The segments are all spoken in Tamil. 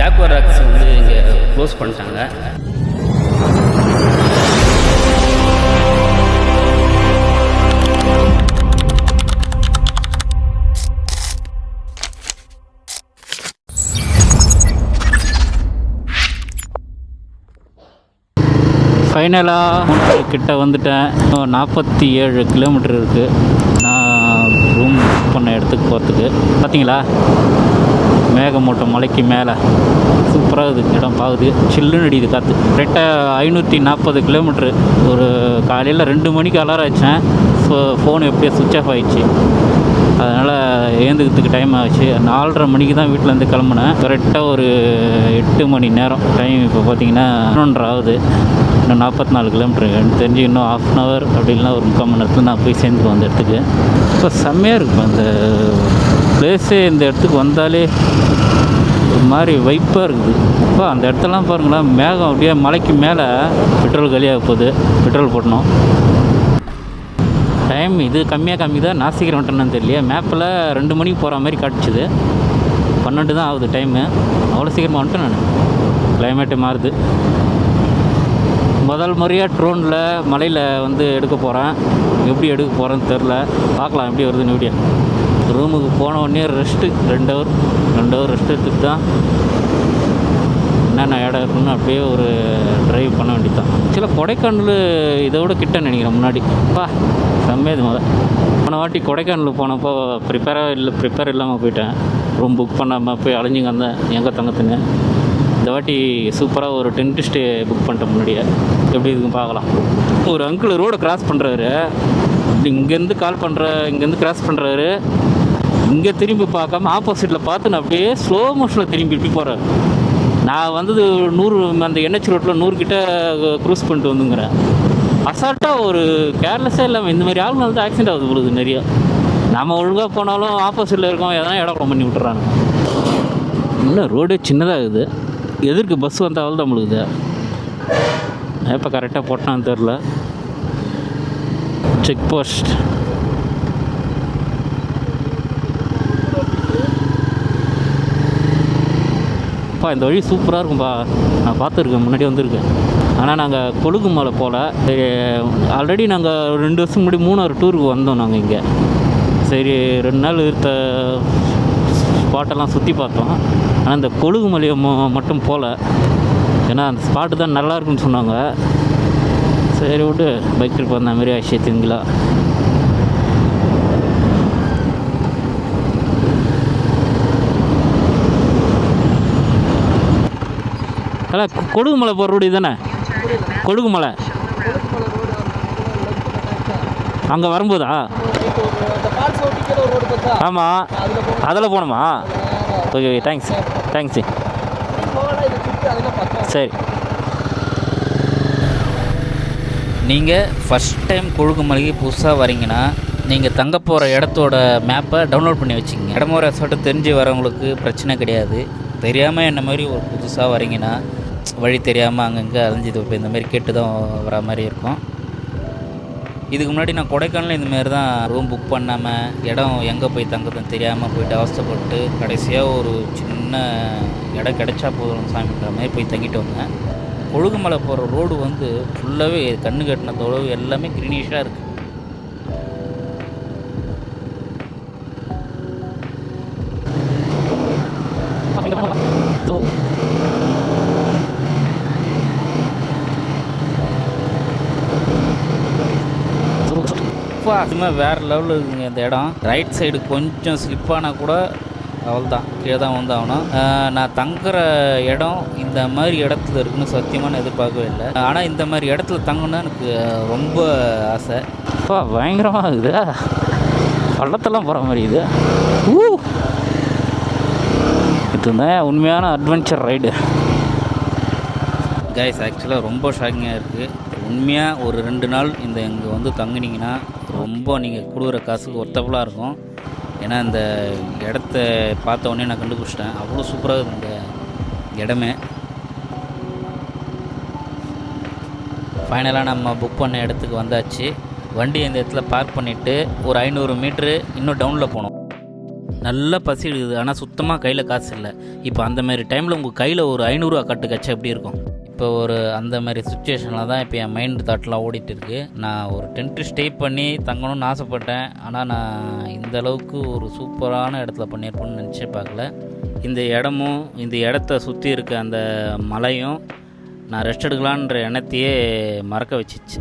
ஜாக்வார் ராக்ஸ் வந்து இங்கே க்ளோஸ் பண்ணிட்டாங்க. ஃபைனலாக கிட்ட வந்துட்டேன். 47 கிலோமீட்டர் இருக்குது நான் ரூம் புக் பண்ண இடத்துக்கு போகிறதுக்கு. பார்த்தீங்களா, மேகமூட்டம் மலைக்கு மேலே சூப்பராக இருக்குது இடம். பார்க்குது சில்லுன்னு அடிக்குது காற்று. கரெக்டாக 540 கிலோமீட்ரு. ஒரு காலையில் 2 மணிக்கு அலாரம் வச்சேன். ஃபோன் எப்படியோ சுவிட்ச் ஆஃப் ஆகிடுச்சு. அதனால் ஏந்துக்கிறதுக்கு டைம் ஆச்சு. 4:30 மணிக்கு தான் வீட்டிலேருந்து கிளம்புனேன். கரெக்டாக ஒரு 8 மணி நேரம் டைம். இப்போ பார்த்தீங்கன்னா 11:30 ஆகுது. இன்னும் 44 கிலோமீட்ரு. எனக்கு தெரிஞ்சு இன்னும் 1/2 hour அப்படி இல்லைனா ஒரு 3/4 மணி நேரத்தில் நான் போய் சேர்ந்துக்குவேன் அந்த இடத்துக்கு. இப்போ செம்மையாக இருக்கும் அந்த பிளேஸே. இந்த இடத்துக்கு வந்தாலே ஒரு மாதிரி வைப்பாக இருக்குது. இப்போ அந்த இடத்துலலாம் பாருங்களேன், மேகம் அப்படியே மலைக்கு மேலே. பெட்ரோல் காலியாக போகுது, பெட்ரோல் போடணும். டைம் இது கம்மி தான். நான் சீக்கிரம் வந்துட்டேன்னு தெரியல. மேப்பில் 2 மணிக்கு போகிற மாதிரி காட்டுச்சுது. 12 தான் ஆகுது டைமு. அவ்வளோ சீக்கிரமாக வந்துட்டேன் நான். கிளைமேட்டு மாறுது. முதல் முறையாக ட்ரோனில் மலையில் வந்து எடுக்க போகிறேன். எப்படி எடுக்க போகிறேன்னு தெரில. பார்க்கலாம் எப்படி வருதுன்னு வீடியோ. ரூமுக்கு போன உடனே ரெஸ்ட்டு 2 ஹவர் ரெஸ்ட் எடுத்துட்டு தான் என்னென்ன இடம் இருக்குன்னு அப்படியே ஒரு ட்ரைவ் பண்ண வேண்டியது தான். ஆக்சுவலாக கொடைக்கானல் இதோட கிட்ட நினைக்கிறேன் முன்னாடி. செம்மையாது. போன வாட்டி கொடைக்கானல் போனப்போ ப்ரிப்பேர் இல்லாமல் போயிட்டேன். ரூம் புக் பண்ணாமல் போய் அலைஞ்சிங்க வந்தேன் எங்கே தங்கத்துங்க. இந்த வாட்டி சூப்பராக ஒரு டென்ட் ஸ்டே புக் பண்ணிட்டேன் முன்னாடியே. எப்படி இருக்குன்னு பார்க்கலாம். ஒரு அங்கிள் ரோடை கிராஸ் பண்ணுறாரு. இங்கேருந்து இங்கேருந்து கிராஸ் பண்ணுறாரு. இங்கே திரும்பி பார்க்காம ஆப்போசிட்டில் பார்த்து நான் அப்படியே ஸ்லோ மோஷனில் திரும்பி இப்படி போகிறேன். நான் வந்தது 100 அந்த NH ரோட்டில் 100 கிட்ட க்ரூஸ் பண்ணிட்டு வந்துங்கிறேன். அசால்ட்டாக ஒரு கேர்லெஸ்ஸாக இல்லாமல் இந்த மாதிரி ஆளுங்க தான் ஆக்சிடென்ட் ஆகுது பொழுது நிறையா. நம்ம ஒழுங்காக போனாலும் ஆப்போசிட்டில் இருக்கோம் எதனா இடம் பண்ணி விட்டுறாங்க. இன்னும் ரோடே சின்னதாகுது. எதிர்க்கு பஸ் வந்தால் அவள் தான் முழுகுது. எப்போ கரெக்டாக போட்டான்னு தெரில. Check post. இந்த வழி சூப்பராக இருக்கும்பா. நான் பார்த்துருக்கேன், முன்னாடி வந்திருக்கேன். ஆனால் நாங்கள் கொழுகு மலை போல். ஆல்ரெடி நாங்கள் 2 வருஷம் முன்னாடி 3 டூருக்கு வந்தோம் நாங்கள் இங்கே. சரி 2 நாள் இருந்த ஸ்பாட்டெல்லாம் சுற்றி பார்த்தோம். ஆனால் இந்த கொழுகு மலையை மட்டும் போகல. ஏன்னா அந்த ஸ்பாட்டு தான் நல்லா இருக்குன்னு சொன்னாங்க. சரி விட்டு பைக் ட்ரிப் வந்த மாதிரி ஆயிடுச்சுங்களா. கொழுகுமலை போகிற ரோடு தானே? கொழுகுமலை அங்கே வரும்போதா? ஆமாம், அதில் போகணுமா? ஓகே தேங்க்ஸ் சரி. நீங்கள் ஃபஸ்ட் டைம் கொழுகுமலைக்கு புதுசாக வரீங்கன்னா நீங்கள் தங்க போகிற இடத்தோட மேப்பை டவுன்லோட் பண்ணி வச்சுக்கோங்க. இடமோ ரெசார்ட்டு தெரிஞ்சு வரவங்களுக்கு பிரச்சனை கிடையாது. தெரியாமல் என்ன மாதிரி ஒரு புதுசாக வரீங்கன்னா வழி தெரியாமல் அங்கங்கே அலைஞ்சிது இப்போ இந்த மாதிரி கேட்டு தான் வர மாதிரி இருக்கும். இதுக்கு முன்னாடி நான் கொடைக்கானலில் இந்தமாரி தான் ரூம் புக் பண்ணாமல் இடம் எங்கே போய் தங்குறதுன்னு தெரியாமல் போய்ட்டு அவஸ்தைப்பட்டு கடைசியாக ஒரு சின்ன இடம் கிடைச்சா போதும் சாமின்ற மாதிரி போய் தங்கிட்டு வந்தேன். கொழுகுமலை போகிற ரோடு வந்து ஃபுல்லாகவே கண்ணு கட்டினதோடு எல்லாமே க்ரீனிஷாக இருக்குது. அதுமே வேறு லெவலில் இருக்குங்க இந்த இடம். ரைட் சைடு கொஞ்சம் ஸ்லிப்பானால் கூட அவள் தான் கீழே தான் வந்து ஆகணும். நான் தங்குற இடம் இந்த மாதிரி இடத்துல இருக்குன்னு சத்தியமாக நான் எதிர்பார்க்கவே இல்லை. ஆனால் இந்த மாதிரி இடத்துல தங்கணும்னா எனக்கு ரொம்ப ஆசை. பயங்கரமாக இருக்குது. பள்ளத்தெல்லாம் போகிற மாதிரி இது. இதுதான் உண்மையான அட்வென்ச்சர் ரைடு. கைஸ் ஆக்சுவலாக ரொம்ப ஷாக்கிங்காக இருக்குது. உண்மையாக ஒரு 2 நாள் இங்கே வந்து தங்குனீங்கன்னா ரொம்ப நீங்கள் கொடுக்குற காசுக்கு ஒர்த்தபுளாக இருக்கும். ஏன்னா இந்த இடத்த பார்த்த உடனே நான் கண்டுபிடிச்சிட்டேன். அவ்வளோ சூப்பராக இருக்குது இந்த இடமே. ஃபைனலாக நம்ம புக் பண்ண இடத்துக்கு வந்தாச்சு. வண்டி இந்த இடத்துல பார்க் பண்ணிவிட்டு ஒரு 500 மீட்ரு இன்னும் டவுனில் போனோம். நல்லா பசி எடுக்குது, ஆனால் சுத்தமாக கையில் காசு இல்லை. இப்போ அந்த மாதிரி டைமில் உங்கள் கையில் ஒரு 500 கட்டு கச்சா எப்படி இருக்கும்? இப்போ ஒரு அந்த மாதிரி சுச்சுவேஷனில் தான் இப்போ என் மைண்டு தாட்லாம் ஓடிட்டு இருக்குது. நான் ஒரு டென்ட்டு ஸ்டே பண்ணி தங்கணும்னு ஆசைப்பட்டேன், ஆனால் நான் இந்த அளவுக்கு ஒரு சூப்பரான இடத்துல பண்ணியிருப்பேன்னு நினச்சே பார்க்கல. இந்த இடமும் இந்த இடத்த சுற்றி இருக்க அந்த மலையும் நான் ரெஸ்ட் எடுக்கலான்ற எண்ணத்தையே மறக்க வச்சிச்சு.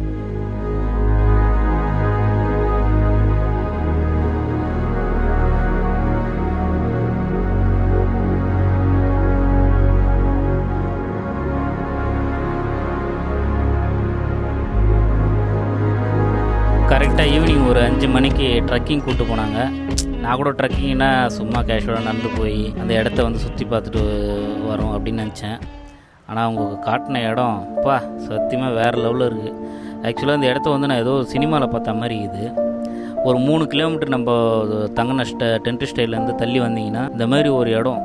கரெக்டாக ஈவினிங் ஒரு 5 மணிக்கு ட்ரக்கிங் கூப்பிட்டு போனாங்க. நான் கூட ட்ரக்கிங்னா சும்மா கேஷுவலாக நடந்து போய் அந்த இடத்த வந்து சுற்றி பார்த்துட்டு வரோம் அப்படின்னு நினச்சேன். ஆனால் அவங்க காட்டின இடம் சத்தியமாக வேறு லெவலில் இருக்குது. ஆக்சுவலாக அந்த இடத்த வந்து நான் ஏதோ சினிமாவில் பார்த்த மாதிரி இது. ஒரு 3 கிலோமீட்டர் நம்ம தங்கின டென்ட் ஸ்டைலேருந்து தள்ளி வந்தீங்கன்னா இந்த மாதிரி ஒரு இடம்,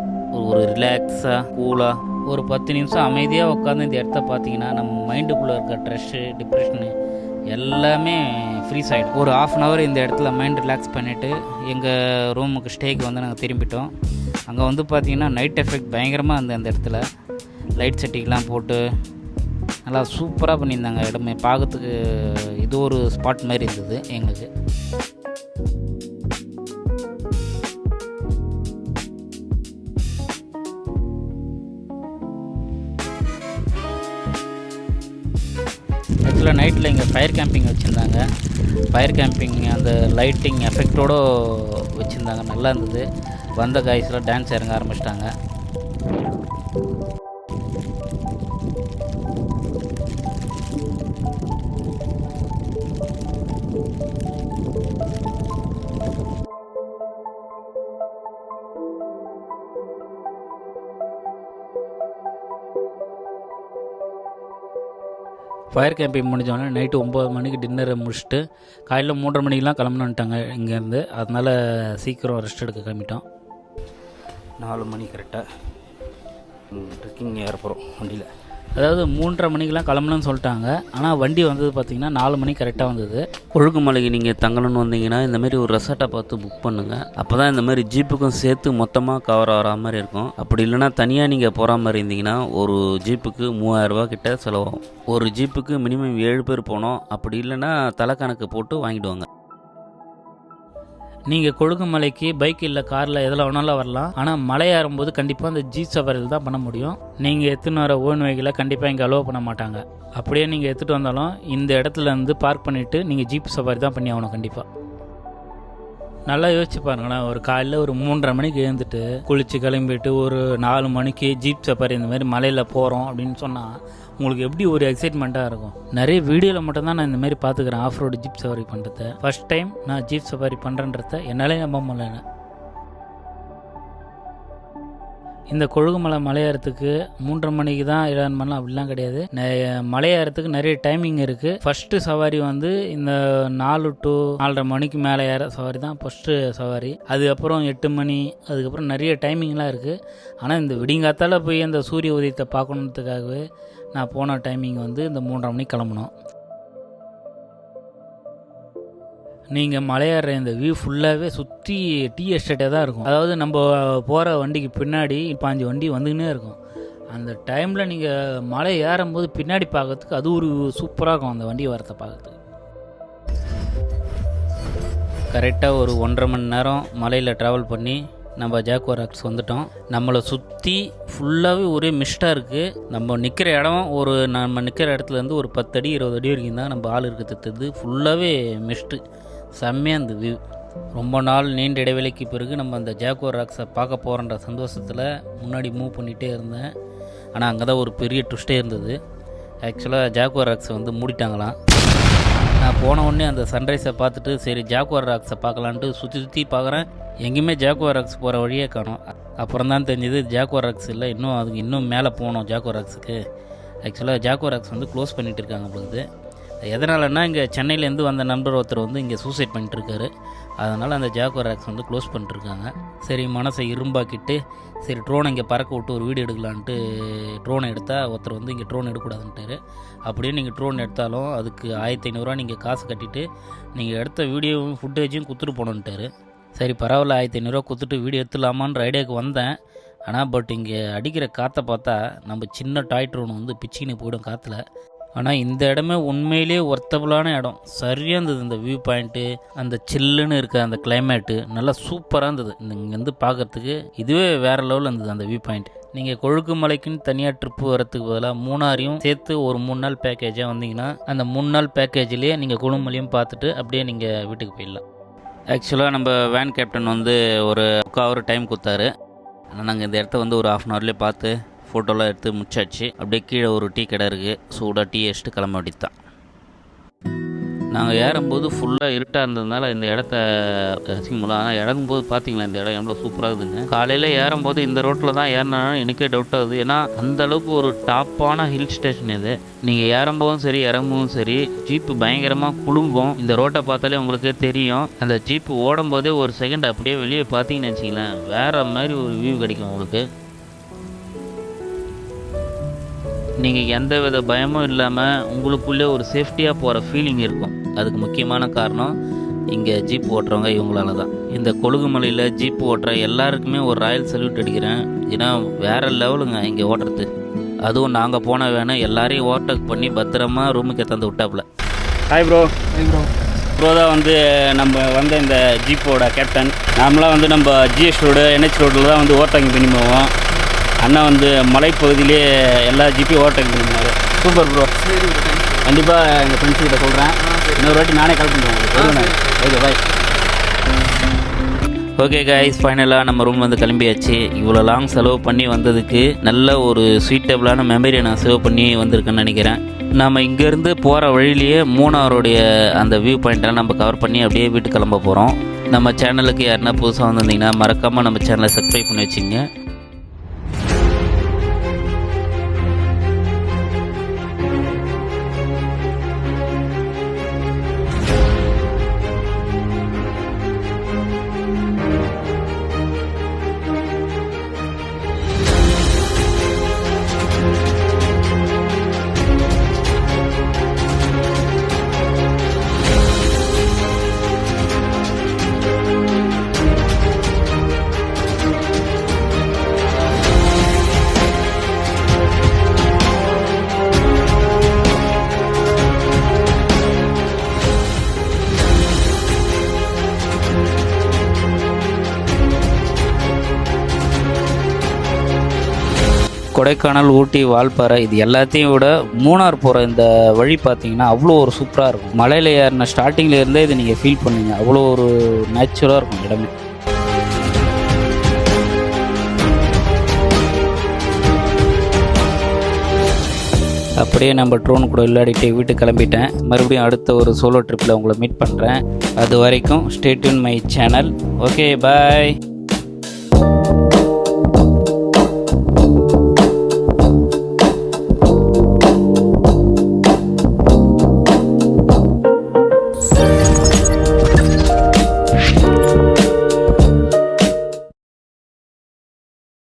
ஒரு ரிலாக்ஸாக கூலாக ஒரு 10 நிமிஷம் அமைதியாக உட்காந்து இந்த இடத்த பார்த்தீங்கன்னா நம்ம மைண்டுக்குள்ளே இருக்க ஸ்ட்ரெஸ்ஸு, டிப்ரெஷனு எல்லாமே ஃப்ரீஸ் ஆகிடும். ஒரு 1/2 hour இந்த இடத்துல மைண்ட் ரிலாக்ஸ் பண்ணிவிட்டு எங்கள் ரூமுக்கு ஸ்டேக்கு வந்து நாங்கள் திரும்பிட்டோம். அங்கே வந்து பார்த்திங்கன்னா நைட் எஃபெக்ட் பயங்கரமாக அந்த இடத்துல லைட் செட்டிங்லாம் போட்டு நல்லா சூப்பராக பண்ணியிருந்தாங்க. இடமே பார்க்கறதுக்கு இது ஒரு ஸ்பாட் மாதிரி இருந்தது எங்களுக்கு. ஆக்சுவலாக நைட்டில் இங்கே ஃபயர் கேம்பிங் வச்சுருந்தாங்க. ஃபயர் கேம்பிங் அந்த லைட்டிங் எஃபெக்டோடு வச்சுருந்தாங்க, நல்லா இருந்தது. வந்த காய்ஸ்லாம் டான்ஸ் இறங்க ஆரம்பிச்சிட்டாங்க. ஃபயர் கேம்பிங் முடிஞ்சோடனே நைட்டு 9 மணிக்கு டின்னரை முடிச்சுட்டு காலையில் 3:30 மணிக்கெலாம் கிளம்பணுன்ட்டாங்க இங்கேருந்து. அதனால் சீக்கிரம் ரெஸ்ட் எடுக்க கிளம்பிட்டோம். 4 மணி கரெக்டாக ட்ரெக்கிங் ஏறப்போகிறோம் வண்டியில். அதாவது 3:30 மணிக்கெலாம் கிளம்பணும்னு சொல்லிட்டாங்க. ஆனால் வண்டி வந்தது பார்த்திங்கன்னா 4 மணி கரெக்டாக வந்தது. கொழுக்குமலைக்கு நீங்கள் தங்கணும்னு வந்தீங்கன்னா இந்தமாரி ஒரு ரெசார்ட்டை பார்த்து புக் பண்ணுங்கள். அப்போ தான் இந்த மாதிரி ஜீப்புக்கும் சேர்த்து மொத்தமாக கவர் ஆகிற மாதிரி இருக்கும். அப்படி இல்லைனா தனியாக நீங்கள் போகிற மாதிரி இருந்தீங்கன்னா ஒரு ஜீப்புக்கு 3000 ரூபா கிட்ட செலவாகும். ஒரு ஜீப்புக்கு மினிமம் 7 பேர் போனோம். அப்படி இல்லைன்னா தலைக்கணக்கு போட்டு வாங்கிடுவாங்க. நீங்கள் கொழுக்குமலைக்கு பைக் இல்லை காரில் எதில் வேணாலும் வரலாம். ஆனால் மலை ஏறும்போது கண்டிப்பாக அந்த ஜீப் சவாரியில் தான் பண்ண முடியும். நீங்கள் எடுத்துன்னு வர ஓன் வெஹிக்கிளை கண்டிப்பாக இங்கே அலோவ் பண்ண மாட்டாங்க. அப்படியே நீங்கள் எடுத்துகிட்டு வந்தாலும் இந்த இடத்துல இருந்து பார்க் பண்ணிவிட்டு நீங்கள் ஜீப் சவாரி தான் பண்ணி ஆகணும் கண்டிப்பாக. நல்லா யோசிச்சு பாருங்களேன், ஒரு காலையில் ஒரு 3:30 மணிக்கு எழுந்துட்டு குளித்து கிளம்பிட்டு ஒரு 4 மணிக்கு ஜீப் சஃபாரி இந்த மாதிரி மலையில் போகிறோம் அப்படின்னு சொன்னால் உங்களுக்கு எப்படி ஒரு எக்ஸைட்மெண்ட்டாக இருக்கும். நிறைய வீடியோவில் மட்டும்தான் நான் இந்த மாதிரி பார்த்துக்கிறேன் ஆஃப் ரோடு ஜீப் சஃபாரி பண்ணுறத. ஃபஸ்ட் டைம் நான் ஜீப் சஃபாரி பண்ணுறேன்றத என்னாலே நம்ப முடியல. இந்த கொழுகுமலை மலையேறத்துக்கு 3:30 மணிக்கு தான் இடம் பண்ணலாம் அப்படிலாம் கிடையாது. மலையேறத்துக்கு நிறைய டைமிங் இருக்குது. ஃபஸ்ட்டு சவாரி வந்து இந்த 4 to 4:30 மணிக்கு மேலே ஏற சவாரி தான் ஃபஸ்ட்டு சவாரி. அதுக்கப்புறம் 8 மணி, அதுக்கப்புறம் நிறைய டைமிங்லாம் இருக்குது. ஆனால் இந்த விடிங்காத்தால் போய் அந்த சூரிய உதயத்தை பார்க்கணுன்றதுக்காகவே நான் போன டைமிங் வந்து இந்த 3:30 மணிக்கு கிளம்பணும். நீங்கள் மலையேற இந்த வியூ ஃபுல்லாகவே சுற்றி டீ எஸ்டேட்டே தான் இருக்கும். அதாவது நம்ம போகிற வண்டிக்கு பின்னாடி 5 வண்டி வந்துக்கினே இருக்கும். அந்த டைமில் நீங்கள் மலை ஏறும்போது பின்னாடி பார்க்கறதுக்கு அது ஒரு சூப்பராக இருக்கும். அந்த வண்டி வரத்தை பார்க்கறதுக்கு கரெக்டாக ஒரு 1.5 மணி நேரம் மலையில் ட்ராவல் பண்ணி நம்ம ஜாக்குவார் ராக்ஸ் வந்துட்டோம். நம்மளை சுற்றி ஃபுல்லாகவே ஒரே மிஸ்டாக இருக்குது. நம்ம நிற்கிற இடம் நம்ம நிற்கிற இடத்துலேருந்து ஒரு 10 அடி 20 அடி வரைக்கும் தான் நம்ம ஆள் இருக்கிறது. ஃபுல்லாகவே மிஸ்ட்டு, செம்மையாக அந்த வியூ. ரொம்ப நாள் நீண்ட இடைவெளிக்கு பிறகு நம்ம அந்த ஜாக்குவார் ராக்ஸை பார்க்க போகிறன்ற சந்தோஷத்தில் முன்னாடி மூவ் பண்ணிகிட்டே இருந்தேன். ஆனால் அங்கே தான் ஒரு பெரிய ட்விஸ்டே இருந்தது. ஆக்சுவலாக ஜாக்குவார் ராக்ஸை வந்து மூடிட்டாங்களாம். நான் போன உடனே அந்த சன்ரைஸை பார்த்துட்டு சரி ஜாக்குவார் ராக்ஸை பார்க்கலான்ட்டு சுற்றி பார்க்குறேன். எங்கேயுமே ஜாக்குவார் ராக்ஸ் போகிற வழியே காணும். அப்புறம் தான் தெரிஞ்சது ஜாக்குவார் ராக்ஸ் இல்லை, அதுக்கு இன்னும் மேலே போகணும் ஜாக்குவார் ராக்ஸுக்கு. ஆக்சுவலாக ஜாக்குவார் ராக்ஸ் வந்து க்ளோஸ் பண்ணிகிட்டு இருக்காங்க உங்களுக்கு. எதனாலன்னா இங்கே சென்னையிலேருந்து வந்த நண்பர் ஒருத்தர் வந்து இங்கே சூசைட் பண்ணிட்டுருக்காரு. அதனால் அந்த ஜாக்குவார் ராக்ஸ் வந்து க்ளோஸ் பண்ணிட்டுருக்காங்க. சரி மனசை இரும்பாக்கிட்டு சரி ட்ரோனை இங்கே பறக்க விட்டு ஒரு வீடியோ எடுக்கலான்ட்டு ட்ரோனை எடுத்தால் ஒருத்தர் வந்து இங்கே ட்ரோன் எடுக்கக்கூடாதுன்ட்டார். அப்படியே நீங்கள் ட்ரோன் எடுத்தாலும் அதுக்கு 1500 ரூபா நீங்கள் காசு கட்டிட்டு நீங்கள் எடுத்த வீடியோவும் ஃபுட்டேஜும் குத்துட்டு போகணுன்ட்டார். சரி பரவாயில்ல 1500 கொடுத்துட்டு வீடியோ எடுத்துலாமான்ற ஐடியாவுக்கு வந்தேன். ஆனால் இங்கே அடிக்கிற காற்றை பார்த்தா நம்ம சின்ன டாய் ட்ரோன் வந்து பிச்சின்னு போயிடும் காற்றுல. ஆனால் இந்த இடமே உண்மையிலேயே ஒர்த்தபுளான இடம். சரியாக இருந்தது இந்த வியூ பாயிண்ட்டு, அந்த சில்லுன்னு இருக்க அந்த கிளைமேட்டு நல்லா சூப்பராக இருந்தது. இங்கேருந்து பார்க்குறதுக்கு இதுவே வேறு லெவலில் இருந்தது அந்த வியூ பாயிண்ட். நீங்கள் கொழுக்கு மலைக்குன்னு தனியாக ட்ரிப்பு வரத்துக்கு பதிலாக மூணாரையும் சேர்த்து ஒரு 3 நாள் பேக்கேஜாக வந்தீங்கன்னா அந்த 3 நாள் பேக்கேஜ்லேயே நீங்கள் கொழுமலையும் பார்த்துட்டு அப்படியே நீங்கள் வீட்டுக்கு போயிடலாம். ஆக்சுவலாக நம்ம வேன் கேப்டன் வந்து ஒரு 1/4 hour டைம் கொடுத்தாரு. ஆனால் நாங்கள் இந்த இடத்த வந்து ஒரு 1/2 hourலேயே பார்த்து ஃபோட்டோலாம் எடுத்து முடிச்சாச்சு. அப்படியே கீழே ஒரு டீ கடை இருக்குது, சூடாக டீ அடிச்சுட்டு கிளம்ப வேண்டியது. நாங்கள் ஏறும்போது ஃபுல்லாக இருட்டாக இருந்ததுனால இந்த இடத்த ரசிக்கலாம். ஆனால் இறங்கும்போது பார்த்தீங்களா இந்த இடம் எவ்வளோ சூப்பராக இருக்குதுங்க. காலையில் ஏறும்போது இந்த ரோட்டில் தான் ஏறினாலும் எனக்கே டவுட் ஆகுது. ஏன்னா அந்தளவுக்கு ஒரு டாப்பான ஹில் ஸ்டேஷன் இது. நீங்கள் ஏறும்போதும் சரி இறங்கும்போதும் சரி ஜீப்பு பயங்கரமாக குலுங்கும். இந்த ரோட்டை பார்த்தாலே உங்களுக்கே தெரியும். அந்த ஜீப்பு ஓடும்போதே ஒரு செகண்ட் அப்படியே வெளியே பார்த்தீங்கன்னு வச்சிங்களேன், வேறு மாதிரி ஒரு வியூ கிடைக்கும் உங்களுக்கு. நீங்கள் எந்த வித பயமும் இல்லாமல் உங்களுக்குள்ளே ஒரு சேஃப்டியாக போகிற ஃபீலிங் இருக்கும். அதுக்கு முக்கியமான காரணம் இங்கே ஜீப் ஓட்டுறவங்க இவங்களால தான். இந்த கொழுகுமலையில் ஜீப் ஓட்டுற எல்லாருக்குமே ஒரு ராயல் சல்யூட் அடிக்கிறேன். ஏன்னா வேறு லெவலுங்க இங்கே ஓட்டுறது. அதுவும் நாங்கள் போன வேணும் எல்லாரையும் ஓவர்டேக் பண்ணி பத்திரமா ரூமுக்கு தந்து விட்டாப்புல. Hi bro. ப்ரோ தான் வந்து நம்ம வந்த இந்த ஜீப்போட கேப்டன். நார்மலாக வந்து நம்ம ஜிஎஸ் ரோடு NH ரோட்டில் தான் வந்து ஓவர்டேக்கிங் பண்ணி போவோம். அண்ணா வந்து மலைப்பகுதியிலே எல்லா ஜிபியும் ஓவர்டேக் பண்ணிருந்தாரு. Super bro. கண்டிப்பாக எங்கள் ஃப்ரெண்ட்ஸ்கிட்ட சொல்கிறேன். இன்னொரு வாட்டி நானே கால் பண்ணுறேன். Okay bye. ஓகே கைஸ், ஃபைனலாக நம்ம ரூம் வந்து கிளம்பியாச்சு. இவ்வளோ லாங் செலவு பண்ணி வந்ததுக்கு நல்ல ஒரு சூட்டபிளான மெமரியை நான் சேவ் பண்ணி வந்திருக்கேன்னு நினைக்கிறேன். நம்ம இங்கேருந்து போகிற வழியிலேயே மூணாருடைய அந்த வியூ பாயிண்ட்டெல்லாம் நம்ம கவர் பண்ணி அப்படியே வீட்டுக்கு கிளம்ப போகிறோம். நம்ம சேனலுக்கு யாருன்னா புதுசாக வந்திருந்தீங்கன்னா மறக்காமல் நம்ம சேனலை சப்ஸ்கிரைப் பண்ணி வச்சுங்க. கொடைக்கானல், ஊட்டி, வால்பாறை இது எல்லாத்தையும் விட மூணார் போகிற இந்த வழி பார்த்தீங்கன்னா அவ்வளோ ஒரு சூப்பராக இருக்கும். மலையில் ஏறின ஸ்டார்டிங்கில் இருந்தே இதை நீங்கள் ஃபீல் பண்ணுங்க. அவ்வளோ ஒரு நேச்சுரலாக இருக்கும் இடமே. அப்படியே நம்ம ட்ரோன் கூட விளையாடிட்டு வீட்டுக்கு கிளம்பிட்டேன். மறுபடியும் அடுத்த ஒரு சோலோ ட்ரிப்பில் உங்களை மீட் பண்ணுறேன். அது வரைக்கும் stay tune my channel. Okay bye.